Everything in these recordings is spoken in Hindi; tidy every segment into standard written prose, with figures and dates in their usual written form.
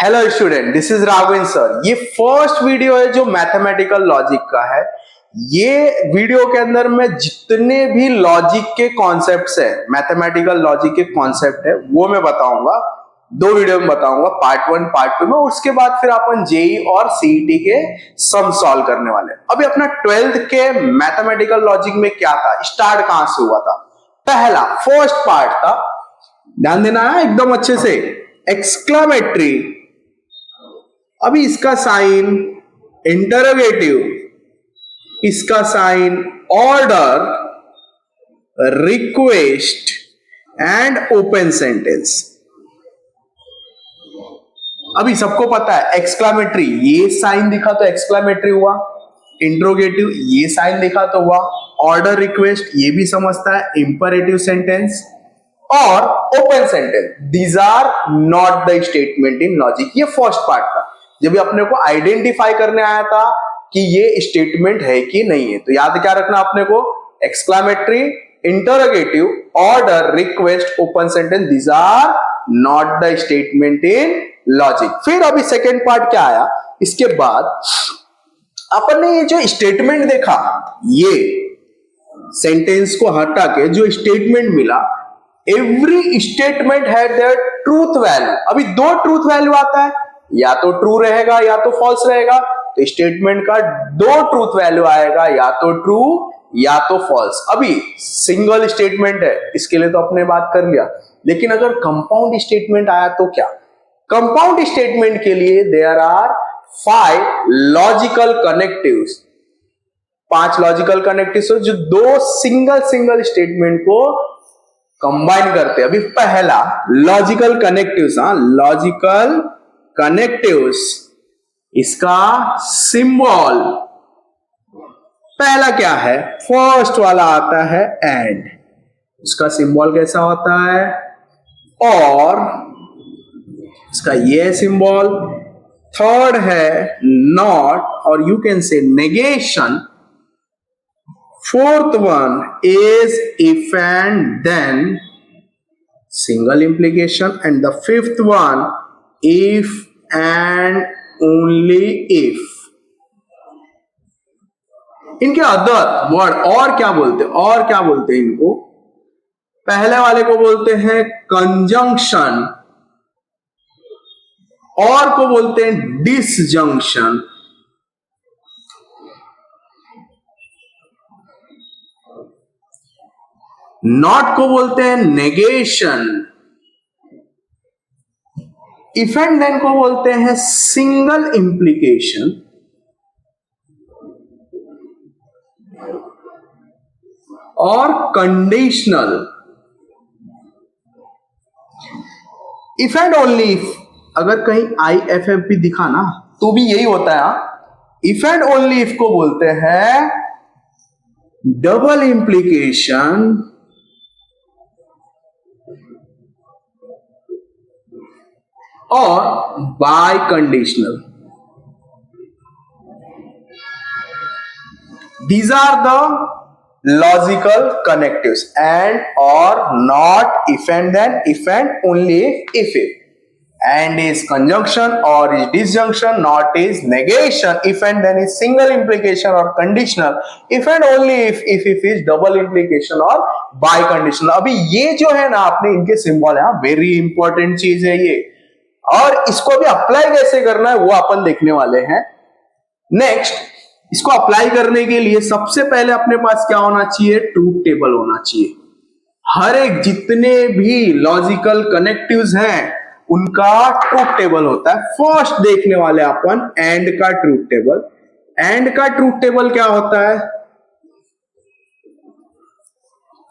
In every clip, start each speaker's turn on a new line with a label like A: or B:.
A: Hello student, this is Raghavendra sir. ये फर्स्ट वीडियो है जो मैथमेटिकल लॉजिक का है। ये वीडियो के अंदर मैं जितने भी लॉजिक के कॉन्सेप्ट्स है, मैथमेटिकल लॉजिक के कॉन्सेप्ट है, वो मैं बताऊंगा। दो वीडियो में बताऊंगा, पार्ट 1 पार्ट 2 में। उसके बाद फिर अपन जेई और सीईटी के सम सॉल्व करने वाले। अभी अपना 12th के मैथमेटिकल लॉजिक में क्या था, स्टार्ट कहां से हुआ था? पहला फर्स्ट पार्ट था, ध्यान देना है एकदम अच्छे से, एक्सक्लामेटरी। अभी इसका साइन इंटरोगेटिव, इसका sign order, request and open sentence. अभी सबको पता है एक्सक्लामेटरी, ये साइन दिखा तो एक्सक्लामेटरी हुआ, इंट्रोगेटिव ये साइन दिखा तो हुआ, ऑर्डर रिक्वेस्ट ये भी समझता है, इंपरेटिव सेंटेंस और open sentence. These are not the statement in logic. ये फर्स्ट पार्ट था, जब भी अपने को आइडेंटिफाई करने आया था कि ये स्टेटमेंट है कि नहीं है। तो याद क्या रखना अपने को, exclamatory, interrogative, order, request, open sentence, these are not the statement in logic. फिर अभी सेकेंड पार्ट क्या आया, इसके बाद अपन ने ये जो स्टेटमेंट देखा, ये सेंटेंस को हटा के जो स्टेटमेंट मिला, every statement had their truth value. अभी दो ट्रूथ वैल्यू आता है, या तो ट्रू रहेगा या तो फॉल्स रहेगा। तो स्टेटमेंट का दो ट्रूथ वैल्यू आएगा, या तो ट्रू या तो फॉल्स। अभी सिंगल स्टेटमेंट है, इसके लिए तो अपने बात कर लिया। लेकिन अगर कंपाउंड स्टेटमेंट आया तो क्या? कंपाउंड स्टेटमेंट के लिए there are 5 logical connectives, 5 logical connectives जो दो सिंगल स्टेटमेंट को कंबाइन करते हैं। अभी पहला लॉजिकल कनेक्टिव्स, लॉजिकल कनेक्टिव्स, इसका सिंबल पहला क्या है? फर्स्ट वाला आता है एंड, उसका सिंबल कैसा होता है? और इसका ये सिंबल। थर्ड है नॉट, और you can say negation. Fourth one is if and then, single implication. And the fifth one if and only if. इनके अदर वर्ड और क्या बोलते हैं? और क्या बोलते हैं इनको? पहले वाले को बोलते हैं कंजंक्शन, और को बोलते हैं डिसजंक्शन। नॉट को बोलते हैं नेगेशन, इफ एंड देन को बोलते हैं सिंगल इंप्लीकेशन, और conditional. If and only if, अगर कहीं IFF भी दिखा ना तो भी यही होता है। इफ एंड ओनली इफ को बोलते हैं डबल इंप्लीकेशन, और bye conditional. These are the logical connectives: and, or, not, if and then, if and only if it. And is conjunction, or is disjunction, not is negation, if and then is single implication or conditional, if and only if is double implication or by conditional. अभी ये जो है ना, आपने इनके सिंबल है, वेरी इंपॉर्टेंट चीज है ये, और इसको भी अप्लाई कैसे करना है वो अपन देखने वाले हैं नेक्स्ट। इसको अप्लाई करने के लिए सबसे पहले अपने पास क्या होना चाहिए? ट्रूथ टेबल होना चाहिए। हर एक जितने भी लॉजिकल कनेक्टिव्स हैं उनका ट्रूथ टेबल होता है। फर्स्ट देखने वाले अपन एंड का ट्रूथ टेबल। एंड का ट्रूथ टेबल क्या होता है?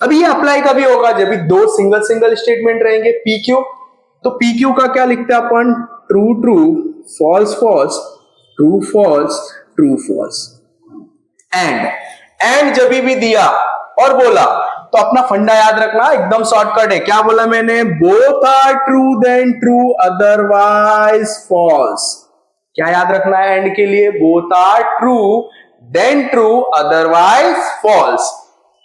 A: अभी ये अप्लाई कभी होगा जब भी दो सिंगल स्टेटमेंट रहेंगे, PQ। तो PQ का क्या लिखते हैं अपन? True true, false false, true false, true false. And जब भी दिया और बोला तो अपना फंडा याद रखना, एकदम शॉर्टकट है। क्या बोला मैंने? Both are true then true, otherwise false. क्या याद रखना है एंड के लिए? Both are true then true, otherwise false.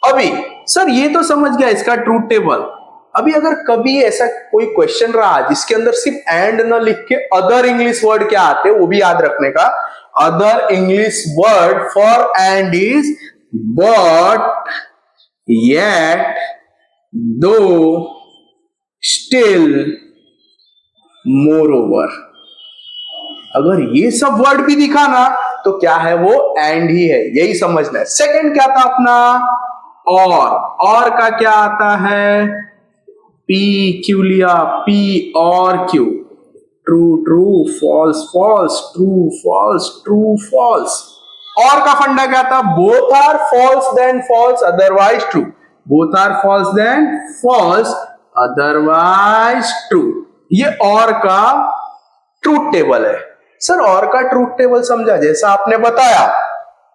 A: अभी सर ये तो समझ गया इसका ट्रूथ टेबल। अभी अगर कभी ऐसा कोई क्वेश्चन रहा जिसके अंदर सिर्फ एंड न लिख के अदर इंग्लिश वर्ड क्या आते वो भी याद रखने का। Other English word for and is but, yet, दो, स्टिल, मोरओवर। अगर ये सब वर्ड भी दिखा ना तो क्या है वो एंड ही है, यही समझना है। सेकंड क्या था अपना और का क्या आता है पी, क्यू लिया पी और Q, true true false false, true false true false. और का फंडा क्या था both are false then false otherwise true, both are false then false otherwise true. ये और का ट्रूथ टेबल है। सर और का ट्रूथ टेबल समझा, जैसा आपने बताया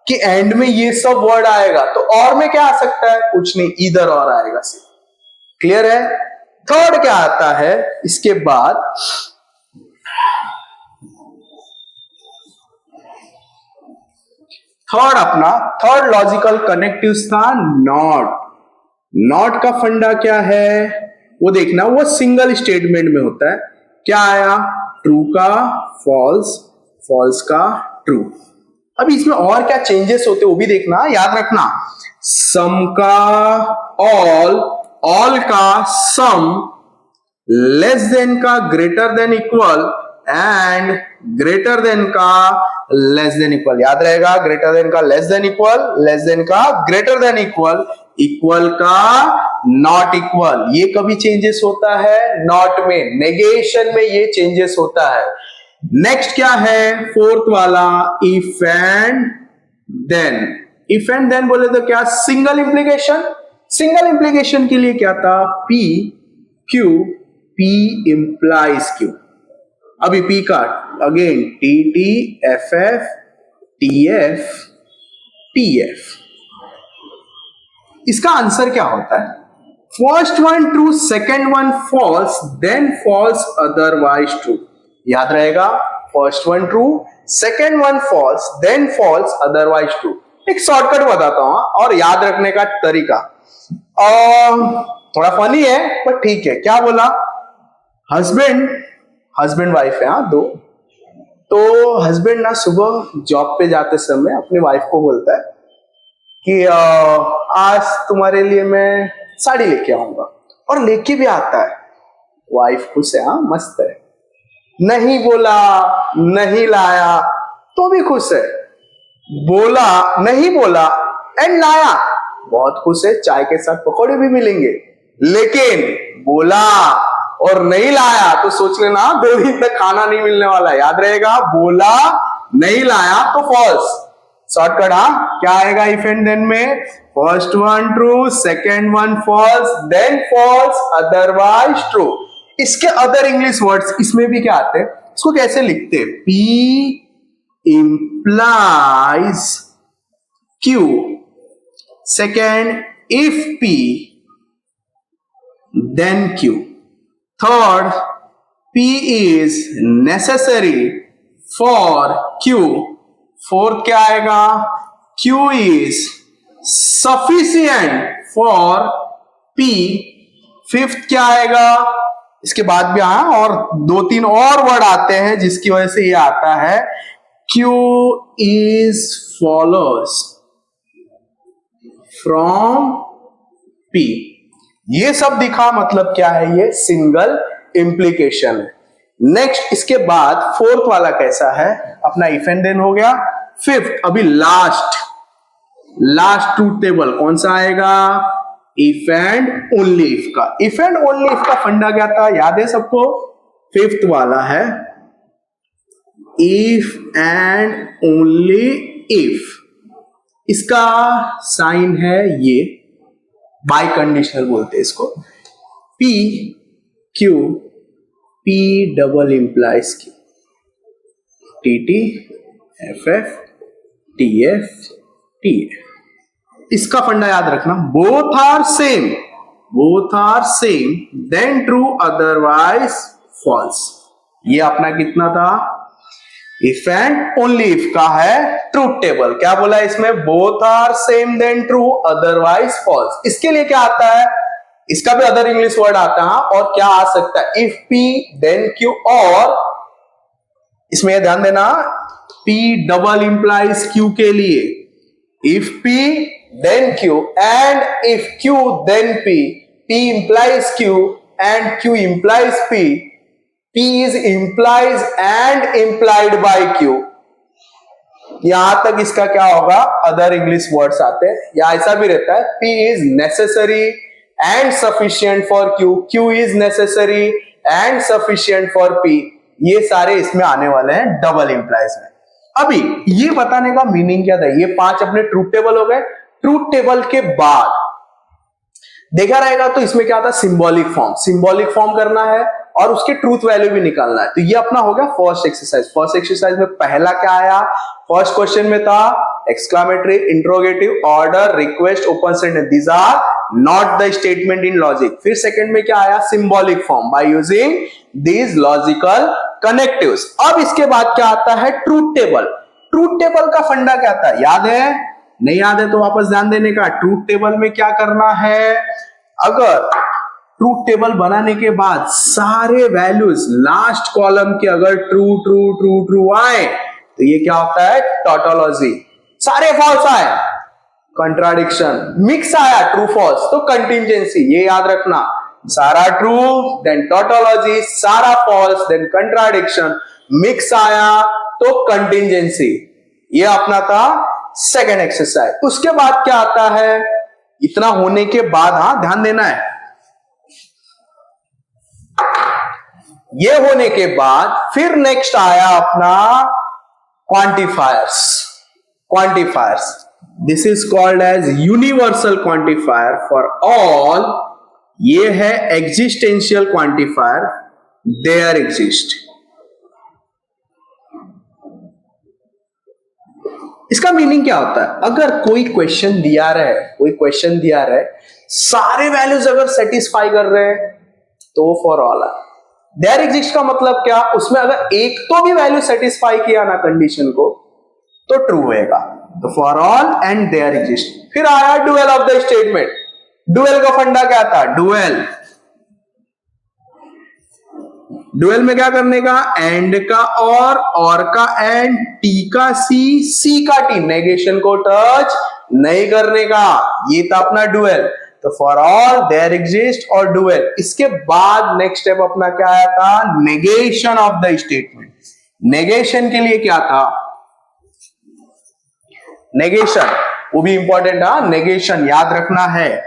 A: कि एंड में ये सब वर्ड आएगा तो और में क्या आ सकता है, कुछ नहीं, इधर और आएगा सिर्फ। क्लियर है। थर्ड क्या आता है इसके बाद, थर्ड अपना थर्ड लॉजिकल कनेक्टिव था नॉट। नॉट का फंडा क्या है वो देखना, वो सिंगल स्टेटमेंट में होता है। क्या आया ट्रू का फॉल्स, फॉल्स का ट्रू। अभी इसमें और क्या चेंजेस होते वो भी देखना, याद रखना। सम का ऑल का सम, लेस देन का greater than equal and greater than का लेस देन इक्वल। याद रहेगा, ग्रेटर देन का less than equal, less than का ग्रेटर देन इक्वल, इक्वल का नॉट इक्वल। ये कभी चेंजेस होता है नॉट में, नेगेशन में ये चेंजेस होता है। नेक्स्ट क्या है फोर्थ वाला if and then. If and then बोले तो क्या सिंगल इंप्लीकेशन। सिंगल इंप्लीकेशन के लिए क्या था P Q, P implies Q. अभी पी का again T T F F T F T F. इसका आंसर क्या होता है, first one true second one false then false otherwise true. याद रहेगा, first one true second one false then false otherwise true. एक शॉर्टकट बताता हूं और याद रखने का तरीका थोड़ा फनी है पर ठीक है। क्या बोला, हस्बैंड वाइफ है दो। तो हस्बैंड ना सुबह जॉब पे जाते समय अपनी वाइफ को बोलता है कि आज तुम्हारे लिए मैं साड़ी लेके आऊंगा, और लेके भी आता है। वाइफ खुश है, मस्त है। नहीं बोला, नहीं लाया तो भी खुश है, बोला नहीं बोला एंड लाया, बहुत खुश है, चाय के साथ पकौड़े भी मिलेंगे। लेकिन बोला और नहीं लाया तो सोच लेना 2 दिन तक खाना नहीं मिलने वाला। याद रहेगा, बोला नहीं लाया तो फॉल्स। शॉर्टकट क्या आएगा इफ एंड देन में, first one true second one false then false otherwise true. इसके अदर इंग्लिश वर्ड्स इसमें भी क्या आते हैं, इसको कैसे लिखते हैं, P implies Q, second if P then Q, third P is necessary for Q, fourth क्या आएगा Q is sufficient for P, fifth क्या आएगा, इसके बाद भी और 2-3 और वर्ड आते हैं जिसकी वजह से ये आता है Q is follows from P। ये सब दिखा मतलब क्या है, ये सिंगल इंप्लीकेशन है। नेक्स्ट इसके बाद फोर्थ वाला कैसा है, अपना इफ एंड देन हो गया। फिफ्थ अभी लास्ट ट्रूथ टेबल कौन सा आएगा, इफ एंड ओनली इफ का। इफ एंड ओनली इफ का फंडा क्या था, याद है सबको, फिफ्थ वाला है इफ एंड ओनली इफ। इसका साइन है ये बाय कंडीशनल बोलते हैं इसको, P Q, P double implies Q, T T F F T F T F. इसका फंडा याद रखना, both are same then true otherwise false. ये अपना कितना था, इफ एंड ओनली इफ का है ट्रूथ टेबल। क्या बोला इसमें, both are same then true otherwise false. इसके लिए क्या आता है, इसका भी अदर इंग्लिश वर्ड आता है और क्या आ सकता है, इफ P देन Q, और इसमें ध्यान देना P डबल इंप्लाइज Q के लिए, if P then Q and if Q then P, P implies Q and Q implies P, P is implies and implied by Q। यहां तक इसका क्या होगा, अदर इंग्लिश वर्ड्स आते हैं, या ऐसा भी रहता है P is necessary and sufficient for Q, Q is necessary and sufficient for P, ये सारे इसमें आने वाले हैं डबल इंप्लाइज में। अभी ये बताने का मीनिंग क्या था, ये 5 अपने ट्रूथ टेबल हो गए। ट्रूथ टेबल के बाद देखा रहेगा तो इसमें क्या था, सिंबॉलिक फॉर्म, सिंबॉलिक फॉर्म करना है और उसके ट्रूथ वैल्यू भी निकालना है। तो ये अपना हो गया फर्स्ट एक्सरसाइज। फर्स्ट एक्सरसाइज में पहला क्या आया, फर्स्ट क्वेश्चन में था exclamatory, interrogative, order, request, open sentence, these are not the statement in logic. फिर सेकंड में क्या आया, symbolic form by using these logical connectives. अब इसके बाद क्या आता है, ट्रूथ टेबल। ट्रूथ टेबल का फंडा क्या था, याद है, नहीं याद है तो वापस ध्यान देने का। ट्रूथ टेबल में क्या करना है, अगर ट्रूथ टेबल बनाने के बाद सारे वैल्यूज लास्ट कॉलम के अगर ट्रू ट्रू ट्रू ट्रू आए तो ये क्या होता है, टॉटोलॉजी। सारे फॉल्स आए, कंट्राडिक्शन, मिक्स आया ट्रू फॉल्स तो कंटिंजेंसी। ये याद रखना, सारा ट्रू देन टॉटोलॉजी, सारा फॉल्स देन कंट्राडिक्शन, मिक्स आया तो कंटिंजेंसी। ये अपना था सेकेंड एक्सरसाइज। उसके बाद क्या आता है, इतना होने के बाद, हाँ ध्यान देना है, ये होने के बाद फिर नेक्स्ट आया अपना quantifiers. Quantifiers, this is called as universal quantifier for all. ये है एग्जिस्टेंशियल क्वांटिफायर, देयर एग्जिस्ट। इसका मीनिंग क्या होता है, अगर कोई क्वेश्चन दिया रहे, कोई क्वेश्चन दिया रहे, सारे वैल्यूज अगर सेटिस्फाई कर रहे हैं तो फॉर ऑल है। देयर एग्जिस्ट का मतलब क्या, उसमें अगर एक तो भी वैल्यू सेटिस्फाई किया ना कंडीशन को तो ट्रू होएगा। तो for all and there exist. फिर आया dual of the statement. Dual का फंडा क्या था, डुअल, डुअल में क्या करने का, एंड का और का एंड, टी का सी, सी का टी, नेगेशन को टच नहीं करने का, ये था अपना डुअल। तो फॉर ऑल देयर एग्जिस्ट और डुअल। इसके बाद नेक्स्ट स्टेप अपना क्या आया था, negation of the statement. Negation के लिए क्या था, नेगेशन वो भी इंपॉर्टेंट है, नेगेशन याद रखना है।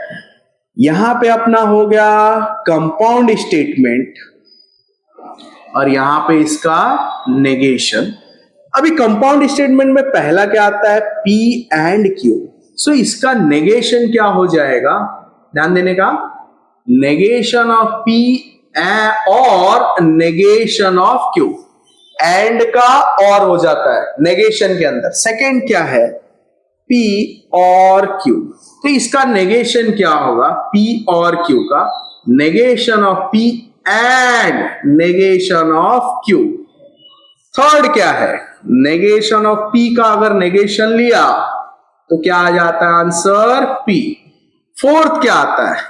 A: यहां पे अपना हो गया कंपाउंड स्टेटमेंट और यहां पे इसका नेगेशन। अभी कंपाउंड स्टेटमेंट में पहला क्या आता है, P एंड Q। सो इसका नेगेशन क्या हो जाएगा, ध्यान देने का, नेगेशन ऑफ P और नेगेशन ऑफ Q। एंड का और हो जाता है नेगेशन के अंदर। सेकंड क्या है, P और Q। तो इसका नेगेशन क्या होगा, P और Q का negation of P and negation of Q। Third क्या है, नेगेशन ऑफ P का अगर नेगेशन लिया तो क्या आ जाता है आंसर, P। फोर्थ क्या आता है,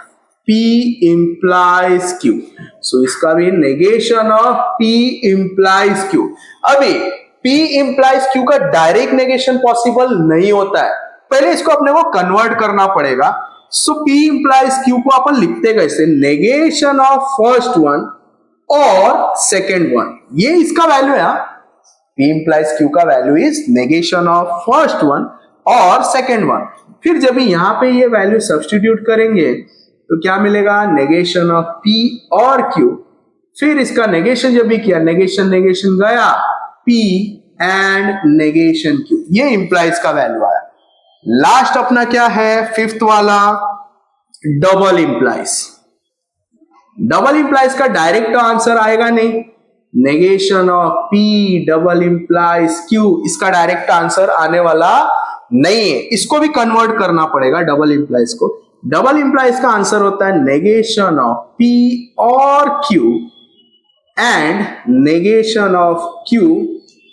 A: P इंप्लाइज Q। सो इसका भी negation of P implies Q। अभी P इंप्लाइज Q का डायरेक्ट नेगेशन पॉसिबल नहीं होता है, पहले इसको अपने को कन्वर्ट करना पड़ेगा। सो P इंप्लाइज Q को अपन लिखते कैसे, नेगेशन ऑफ फर्स्ट वन और सेकेंड वन, ये इसका वैल्यू है। P इंप्लाइज Q का value is negation of first one और सेकेंड वन। फिर जब यहां पे ये वैल्यू सब्स्टिट्यूट करेंगे तो क्या मिलेगा, नेगेशन ऑफ P और Q। फिर इसका नेगेशन जब भी किया, नेगेशन नेगेशन गया, P एंड नेगेशन Q, ये इंप्लाइज का वैल्यू आया। लास्ट अपना क्या है, फिफ्थ वाला, डबल इंप्लाइज। डबल इंप्लाइज का डायरेक्ट आंसर आएगा नहीं, negation of P double implies Q, इसका डायरेक्ट आंसर आने वाला नहीं है, इसको भी कन्वर्ट करना पड़ेगा डबल इंप्लाइज को। डबल इंप्लाइज का आंसर होता है नेगेशन ऑफ P और Q and negation of Q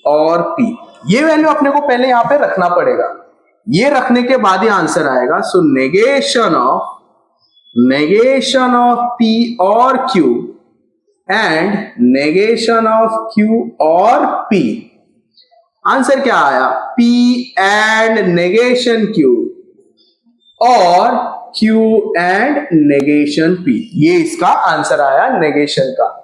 A: और P। ये वैल्यू अपने को पहले यहां पे रखना पड़ेगा, ये रखने के बाद ही आंसर आएगा। So negation of negation of P or Q and negation of Q or P. Answer क्या आया? P and negation Q और Q and negation P. ये इसका आंसर आया नेगेशन का.